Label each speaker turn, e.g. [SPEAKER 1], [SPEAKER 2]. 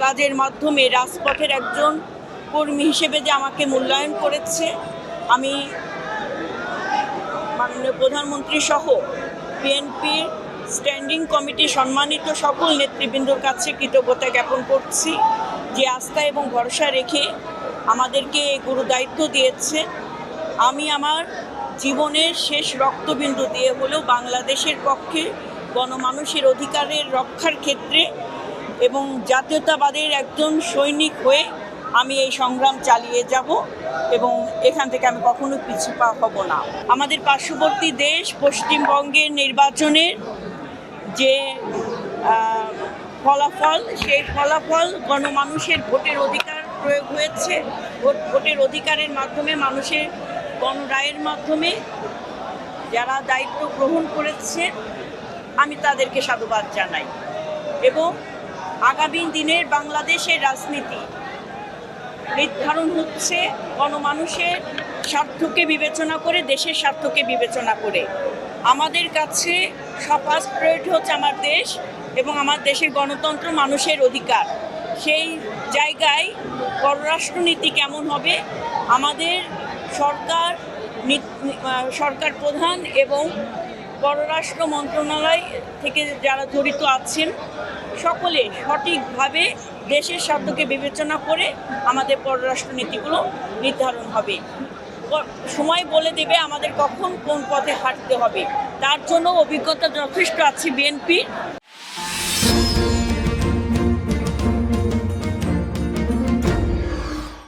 [SPEAKER 1] কাজের মাধ্যমে রাজপথের একজন কর্মী হিসেবে যে আমাকে মূল্যায়ন করেছে, আমি মাননীয় প্রধানমন্ত্রী সহ বিএনপির স্ট্যান্ডিং কমিটি সম্মানিত সকল নেতৃবৃন্দর কাছে কৃতজ্ঞতা জ্ঞাপন করছি, যে আস্থা এবং ভরসা রেখে আমাদেরকে গুরু দায়িত্ব দিয়েছে। আমি আমার জীবনের শেষ রক্তবিন্দু দিয়ে হলেও বাংলাদেশের পক্ষে গণমানুষের অধিকারের রক্ষার ক্ষেত্রে এবং জাতীয়তাবাদের একজন সৈনিক হয়ে আমি এই সংগ্রাম চালিয়ে যাব এবং এখান থেকে আমি কখনো পিছু পা হব না। আমাদের পার্শ্ববর্তী দেশ পশ্চিমবঙ্গের নির্বাচনের যে ফলাফল, সেই ফলাফল গণমানুষের ভোটের অধিকার প্রয়োগ হয়েছে। ভোটের অধিকারের মাধ্যমে মানুষের গণরায়ের মাধ্যমে যারা দায়িত্ব গ্রহণ করেছে আমি তাদেরকে সাধুবাদ জানাই। এবং আগামী দিনের বাংলাদেশের রাজনীতি নির্ধারণ হচ্ছে গণমানুষের স্বার্থকে বিবেচনা করে, দেশের স্বার্থকে বিবেচনা করে। আমাদের কাছে ফার্স্ট প্রায়োরিটি হচ্ছে আমার দেশ এবং আমার দেশের গণতন্ত্র, মানুষের অধিকার। সেই জায়গায় পররাষ্ট্রনীতি কেমন হবে, আমাদের সরকার প্রধান এবং পররাষ্ট্র মন্ত্রণালয় থেকে যারা জড়িত আছেন সকলে সঠিকভাবে দেশের স্বার্থকে বিবেচনা করে আমাদের পররাষ্ট্রনীতিগুলো নির্ধারণ হবে। সময় বলে দেবে আমাদের কখন কোন পথে হাঁটতে হবে। তার জন্য অভিজ্ঞতা যথেষ্ট আছে বিএনপির।